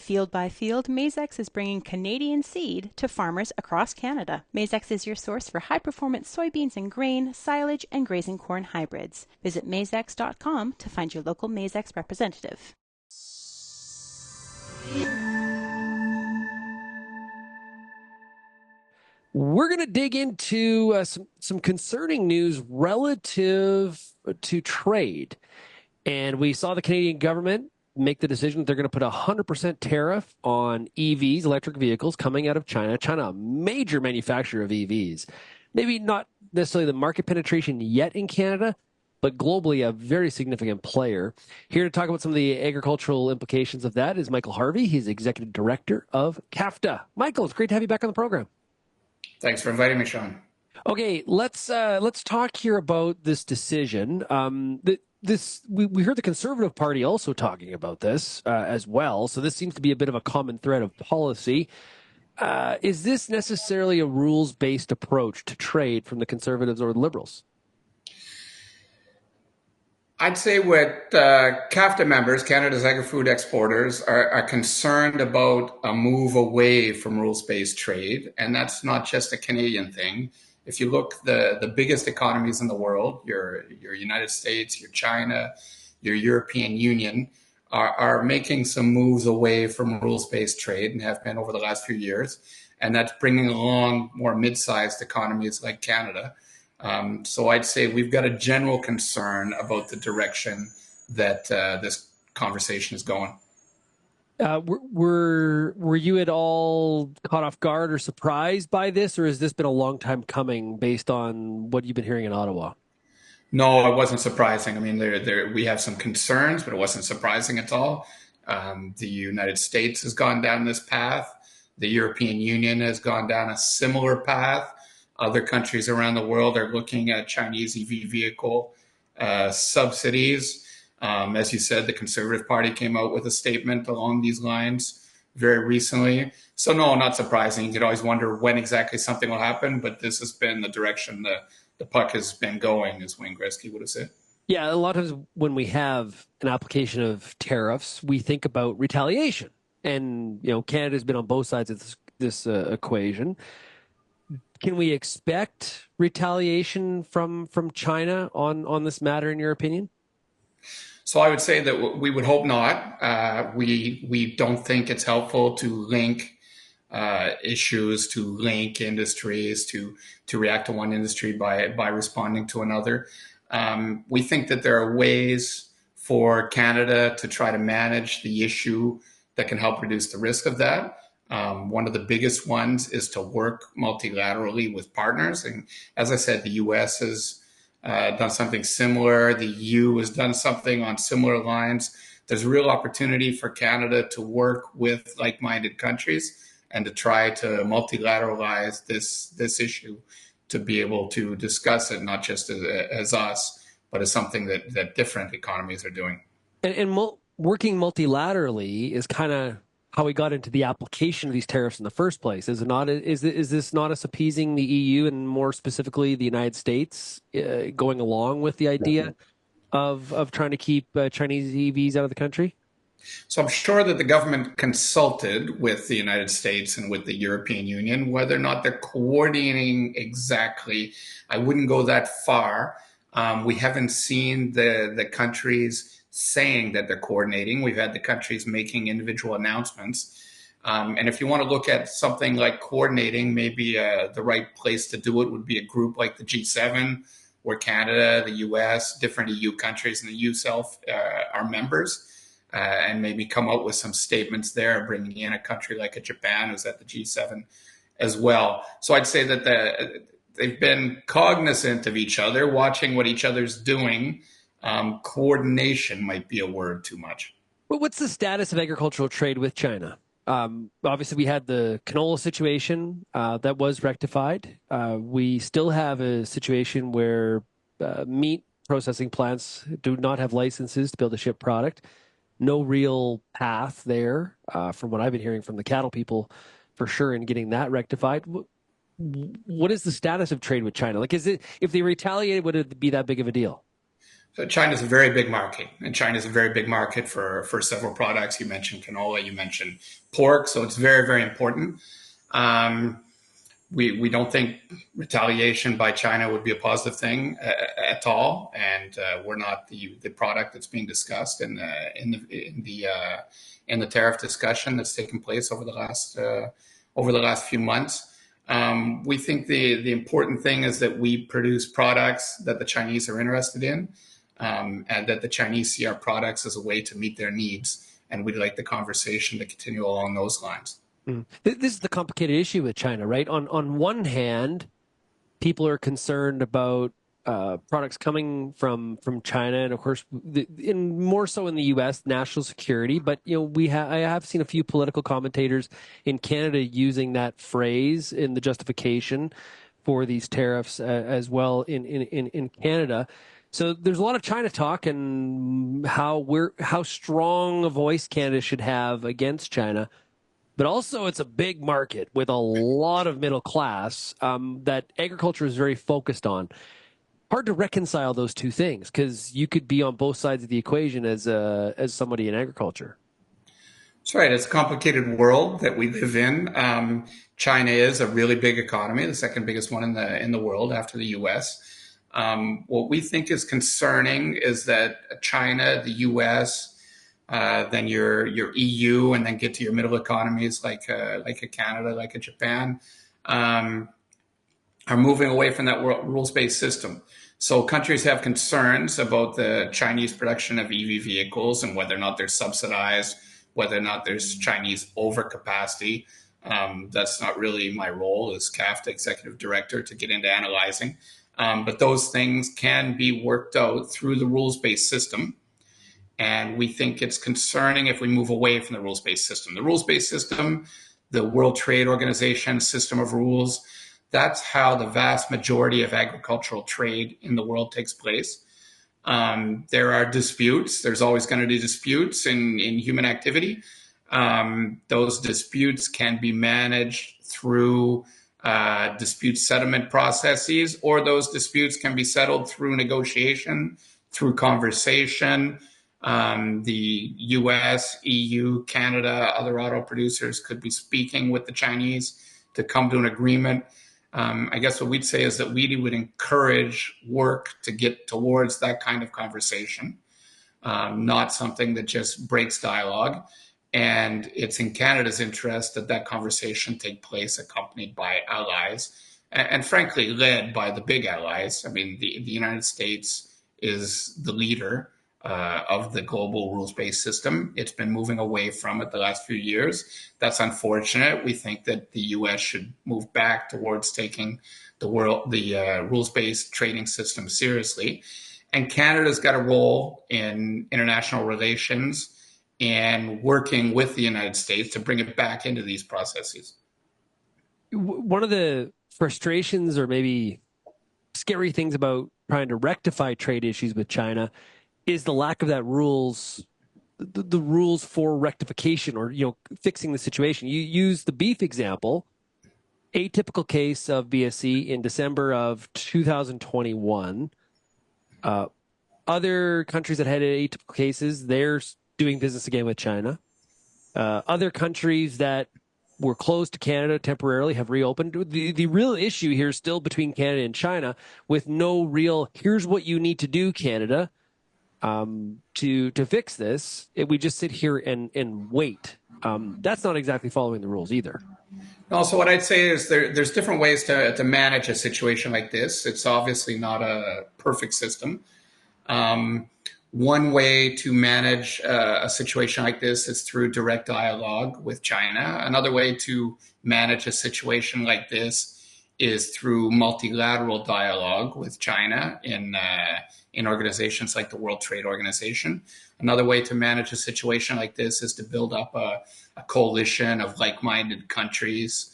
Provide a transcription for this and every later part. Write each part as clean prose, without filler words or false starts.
Field by field, Maizex is bringing Canadian seed to farmers across Canada. Maizex is your source for high-performance soybeans and grain, silage, and grazing corn hybrids. Visit maizex.com to find your local Maizex representative. We're going to dig into some concerning news relative to trade. And we saw the Canadian government make the decision that they're going to put a 100% tariff on EVs, electric vehicles, coming out of China. China, a major manufacturer of EVs. Maybe not necessarily the market penetration yet in Canada, but globally a very significant player. Here to talk about some of the agricultural implications of that is Michael Harvey. He's executive director of CAFTA. Michael, it's great to have you back on the program. Thanks for inviting me, Sean. Okay, let's talk here about this decision. We heard the Conservative Party also talking about this as well. So this seems to be a bit of a common thread of policy. Is this necessarily a rules-based approach to trade from the Conservatives or the Liberals? I'd say what CAFTA members, Canada's agri-food exporters, are concerned about a move away from rules-based trade. And that's not just a Canadian thing. If you look, the biggest economies in the world, your United States, your China, your European Union, are making some moves away from rules-based trade and have been over the last few years. And that's bringing along more mid-sized economies like Canada. So I'd say we've got a general concern about the direction that this conversation is going. Were you at all caught off guard or surprised by this, or has this been a long time coming based on what you've been hearing in Ottawa? No, it wasn't surprising. I mean, we have some concerns, but it wasn't surprising at all. The United States has gone down this path. The European Union has gone down a similar path. Other countries around the world are looking at Chinese EV vehicle subsidies. As you said, the Conservative Party came out with a statement along these lines very recently. So no, not surprising. You could always wonder when exactly something will happen, but this has been the direction the puck has been going, as Wayne Gretzky would have said. Yeah, a lot of times when we have an application of tariffs, we think about retaliation. And, Canada's been on both sides of this equation. Can we expect retaliation from China on this matter, in your opinion? So I would say that we would hope not. We don't think it's helpful to link issues, to link industries, to react to one industry by responding to another. We think that there are ways for Canada to try to manage the issue that can help reduce the risk of that. One of the biggest ones is to work multilaterally with partners. And as I said, the U.S. has done something similar. The EU has done something on similar lines. There's a real opportunity for Canada to work with like-minded countries and to try to multilateralize this issue, to be able to discuss it not just as us, but as something that different economies are doing. And working multilaterally is kind of how we got into the application of these tariffs in the first place. Is it not? Is this not us appeasing the EU and more specifically the United States going along with the idea of trying to keep Chinese EVs out of the country? So I'm sure that the government consulted with the United States and with the European Union. Whether or not they're coordinating exactly, I wouldn't go that far. We haven't seen the countries saying that they're coordinating. We've had the countries making individual announcements. And if you want to look at something like coordinating, maybe the right place to do it would be a group like the G7, where Canada, the US, different EU countries, and the EU itself are members, and maybe come out with some statements there, bringing in a country like a Japan who's at the G7 as well. So I'd say that they've been cognizant of each other, watching what each other's doing. Coordination might be a word too much. Well, what's the status of agricultural trade with China? Obviously, we had the canola situation that was rectified. We still have a situation where meat processing plants do not have licenses to be able to ship product. No real path there, from what I've been hearing from the cattle people, for sure, in getting that rectified. What is the status of trade with China? Like, is it, if they retaliated, would it be that big of a deal? So China's a very big market, and China's a very big market for several products. You mentioned canola, you mentioned pork, so it's very, very important. We don't think retaliation by China would be a positive thing at all, and we're not the product that's being discussed in the tariff discussion that's taken place over the last few months. We think the important thing is that we produce products that the Chinese are interested in, and that the Chinese see our products as a way to meet their needs, and we'd like the conversation to continue along those lines. This is the complicated issue with China, right? On one hand, people are concerned about products coming from China, and of course, more so in the U.S., national security. But I have seen a few political commentators in Canada using that phrase in the justification for these tariffs as well in Canada. So there's a lot of China talk and how strong a voice Canada should have against China. But also, it's a big market with a lot of middle class that agriculture is very focused on. Hard to reconcile those two things because you could be on both sides of the equation as somebody in agriculture. That's right. It's a complicated world that we live in. China is a really big economy, the second biggest one in the world after the U.S. What we think is concerning is that China, the U.S., then your EU, and then get to your middle economies like a Canada, like a Japan, are moving away from that rules-based system. So countries have concerns about the Chinese production of EV vehicles and whether or not they're subsidized, whether or not there's Chinese overcapacity. That's not really my role as CAFTA executive director to get into analyzing. But those things can be worked out through the rules-based system. And we think it's concerning if we move away from the rules-based system. The rules-based system, the World Trade Organization system of rules, that's how the vast majority of agricultural trade in the world takes place. There are disputes. There's always going to be disputes in human activity. Those disputes can be managed through dispute settlement processes, or those disputes can be settled through negotiation, through conversation. The US, EU, Canada, other auto producers could be speaking with the Chinese to come to an agreement. I guess what we'd say is that we would encourage work to get towards that kind of conversation, not something that just breaks dialogue. And it's in Canada's interest that that conversation take place accompanied by allies and frankly, led by the big allies. I mean, the United States is the leader of the global rules-based system. It's been moving away from it the last few years. That's unfortunate. We think that the U.S. should move back towards taking the rules-based trading system seriously. And Canada's got a role in international relations and working with the United States to bring it back into these processes. One of the frustrations or maybe scary things about trying to rectify trade issues with China is the lack of that rules, the rules for rectification or, fixing the situation. You use the beef example, atypical case of BSE in December of 2021. Other countries that had atypical cases, they're doing business again with China. Other countries that were closed to Canada temporarily have reopened. The real issue here is still between Canada and China with no real, here's what you need to do, Canada, to fix this. We just sit here and wait. That's not exactly following the rules either. Also, what I'd say is there's different ways to manage a situation like this. It's obviously not a perfect system. One way to manage a situation like this is through direct dialogue with China. Another way to manage a situation like this is through multilateral dialogue with China in organizations like the World Trade Organization. Another way to manage a situation like this is to build up a coalition of like-minded countries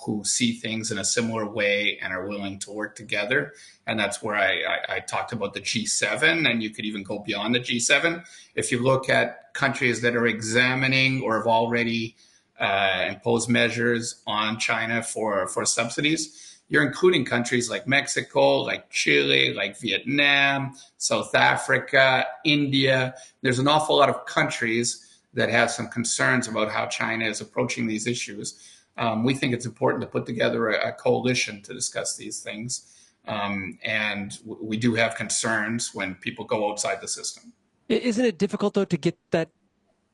who see things in a similar way and are willing to work together. And that's where I talked about the G7, and you could even go beyond the G7. If you look at countries that are examining or have already imposed measures on China for subsidies, you're including countries like Mexico, like Chile, like Vietnam, South Africa, India. There's an awful lot of countries that have some concerns about how China is approaching these issues. We think it's important to put together a coalition to discuss these things. And we do have concerns when people go outside the system. Isn't it difficult, though, to get that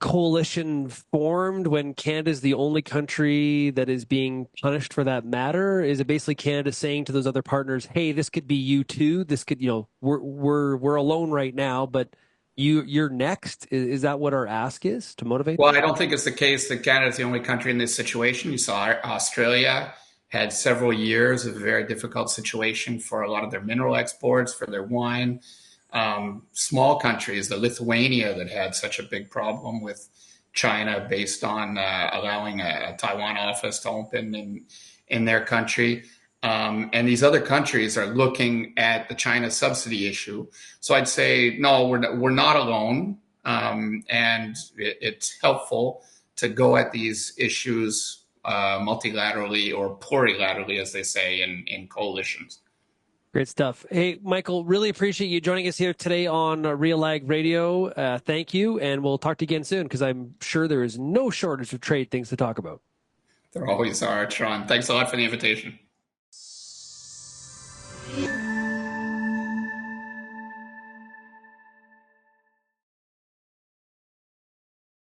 coalition formed when Canada is the only country that is being punished for that matter? Is it basically Canada saying to those other partners, hey, this could be you too? This could, we're alone right now, but you're next? Is that what our ask is, to motivate Well, them? I don't think it's the case that Canada is the only country in this situation. You saw Australia had several years of a very difficult situation for a lot of their mineral exports, for their wine. Small countries, the Lithuania that had such a big problem with China based on allowing a Taiwan office to open in their country. And these other countries are looking at the China subsidy issue. So I'd say, no, we're not alone. And it's helpful to go at these issues multilaterally or plurilaterally, as they say, in coalitions. Great stuff. Hey, Michael, really appreciate you joining us here today on Real Ag Radio. Thank you, and we'll talk to you again soon, because I'm sure there is no shortage of trade things to talk about. There always are, Sean. Thanks a lot for the invitation.